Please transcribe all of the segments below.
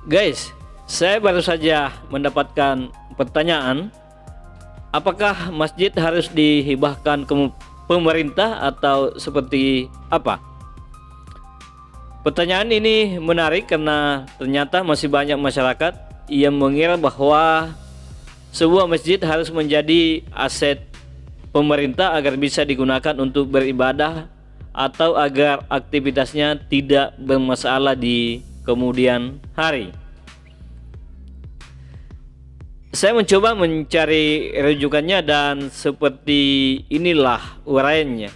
Guys, saya baru saja mendapatkan pertanyaan, apakah masjid harus dihibahkan ke pemerintah atau seperti apa? Pertanyaan ini menarik karena ternyata masih banyak masyarakat yang mengira bahwa sebuah masjid harus menjadi aset pemerintah agar bisa digunakan untuk beribadah atau agar aktivitasnya tidak bermasalah di kemudian hari. Saya mencoba mencari rujukannya dan seperti inilah uraiannya.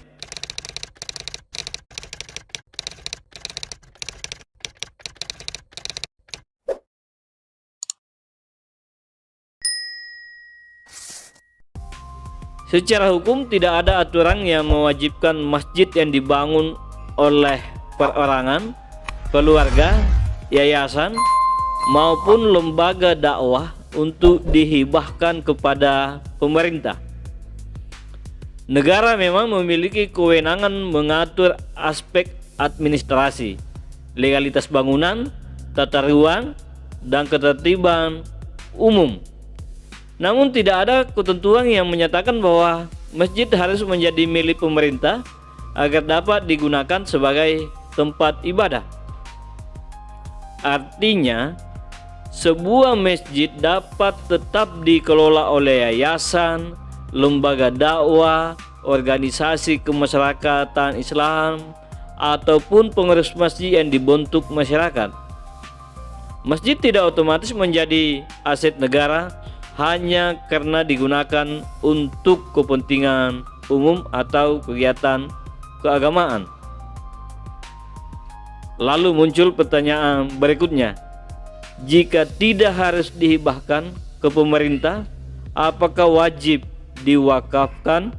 Secara hukum tidak ada aturan yang mewajibkan masjid yang dibangun oleh perorangan, keluarga, yayasan maupun lembaga dakwah untuk dihibahkan kepada pemerintah. Negara memang memiliki kewenangan mengatur aspek administrasi, legalitas bangunan, tata ruang, dan ketertiban umum. Namun tidak ada ketentuan yang menyatakan bahwa masjid harus menjadi milik pemerintah agar dapat digunakan sebagai tempat ibadah. Artinya, sebuah masjid dapat tetap dikelola oleh yayasan, lembaga dakwah, organisasi kemasyarakatan Islam, ataupun pengurus masjid yang dibentuk masyarakat. Masjid tidak otomatis menjadi aset negara hanya karena digunakan untuk kepentingan umum atau kegiatan keagamaan. Lalu muncul pertanyaan berikutnya, jika tidak harus dihibahkan ke pemerintah, apakah wajib diwakafkan?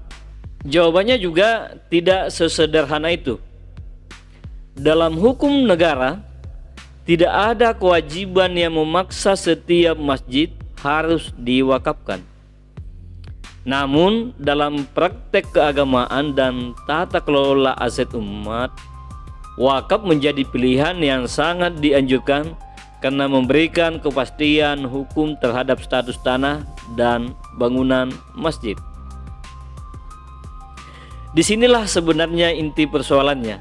Jawabannya juga tidak sesederhana itu. Dalam hukum negara, tidak ada kewajiban yang memaksa setiap masjid harus diwakafkan. Namun dalam praktek keagamaan dan tata kelola aset umat, wakaf menjadi pilihan yang sangat dianjurkan karena memberikan kepastian hukum terhadap status tanah dan bangunan masjid. Disinilah sebenarnya inti persoalannya,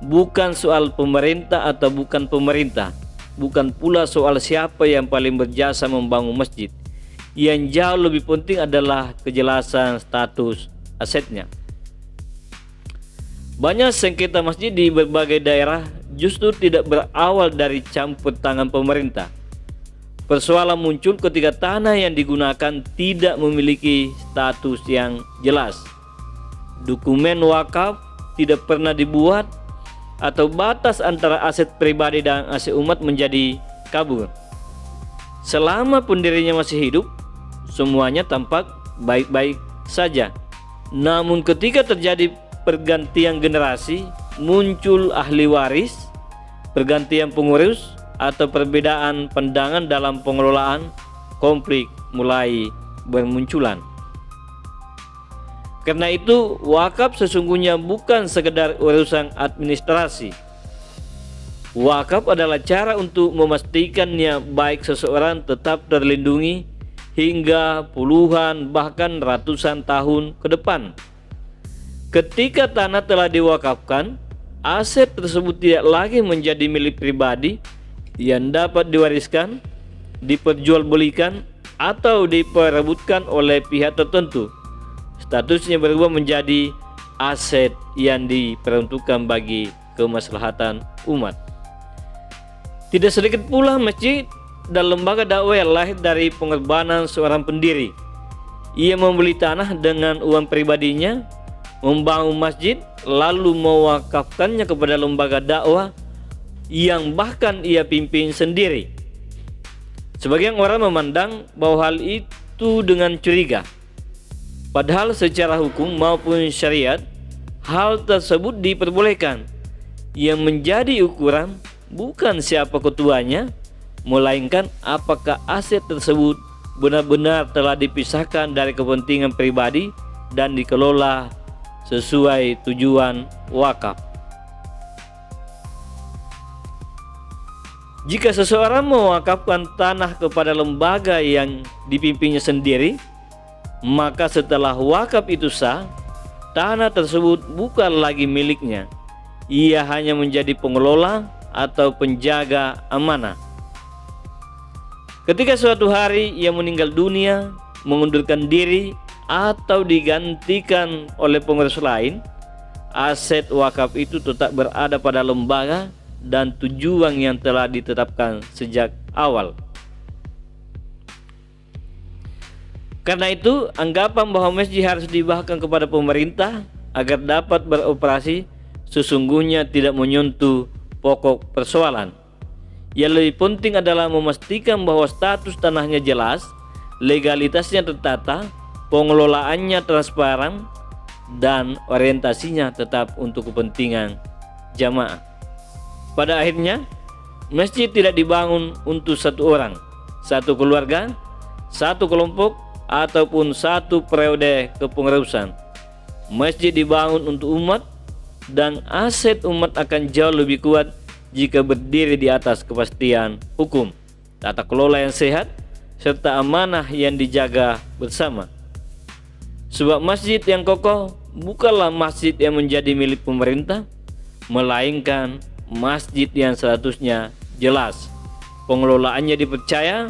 bukan soal pemerintah atau bukan pemerintah, bukan pula soal siapa yang paling berjasa membangun masjid. Yang jauh lebih penting adalah kejelasan status asetnya. Banyak sengketa masjid di berbagai daerah justru tidak berawal dari campur tangan pemerintah. Persoalan muncul ketika tanah yang digunakan tidak memiliki status yang jelas, dokumen wakaf tidak pernah dibuat, atau batas antara aset pribadi dan aset umat menjadi kabur. Selama pendirinya masih hidup, semuanya tampak baik-baik saja. Namun ketika terjadi pergantian generasi, muncul ahli waris, pergantian pengurus, atau perbedaan pandangan dalam pengelolaan, konflik mulai bermunculan. Karena itu, wakaf sesungguhnya bukan sekedar urusan administrasi. Wakaf adalah cara untuk memastikannya baik seseorang tetap terlindungi hingga puluhan bahkan ratusan tahun ke depan. Ketika tanah telah diwakafkan, aset tersebut tidak lagi menjadi milik pribadi yang dapat diwariskan, diperjualbelikan, atau diperebutkan oleh pihak tertentu. Statusnya berubah menjadi aset yang diperuntukkan bagi kemaslahatan umat. Tidak sedikit pula masjid dan lembaga dakwah yang lahir dari pengorbanan seorang pendiri. Ia membeli tanah dengan uang pribadinya, membangun masjid, lalu mewakafkannya kepada lembaga dakwah yang bahkan ia pimpin sendiri. Sebagian orang memandang bahwa hal itu dengan curiga. Padahal secara hukum maupun syariat, hal tersebut diperbolehkan. Yang menjadi ukuran bukan siapa ketuanya, melainkan apakah aset tersebut benar-benar telah dipisahkan dari kepentingan pribadi dan dikelola sesuai tujuan wakaf. Jika seseorang mewakafkan tanah kepada lembaga yang dipimpinnya sendiri, maka setelah wakaf itu sah, tanah tersebut bukan lagi miliknya. Ia hanya menjadi pengelola atau penjaga amanah. Ketika suatu hari ia meninggal dunia, mengundurkan diri, atau digantikan oleh pengurus lain, aset wakaf itu tetap berada pada lembaga dan tujuan yang telah ditetapkan sejak awal. Karena itu, anggapan bahwa masjid harus dihibahkan kepada pemerintah agar dapat beroperasi sesungguhnya tidak menyentuh pokok persoalan. Yang lebih penting adalah memastikan bahwa status tanahnya jelas, legalitasnya tertata, pengelolaannya transparan, dan orientasinya tetap untuk kepentingan jamaah. Pada akhirnya, masjid tidak dibangun untuk satu orang, satu keluarga, satu kelompok, ataupun satu periode kepengurusan. Masjid dibangun untuk umat, dan aset umat akan jauh lebih kuat jika berdiri di atas kepastian hukum, tata kelola yang sehat, serta amanah yang dijaga bersama. Sebab masjid yang kokoh bukanlah masjid yang menjadi milik pemerintah, melainkan masjid yang statusnya jelas, pengelolaannya dipercaya,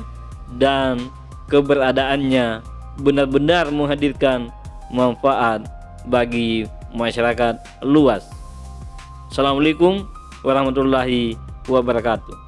dan keberadaannya benar-benar menghadirkan manfaat bagi masyarakat luas. Assalamualaikum warahmatullahi wabarakatuh.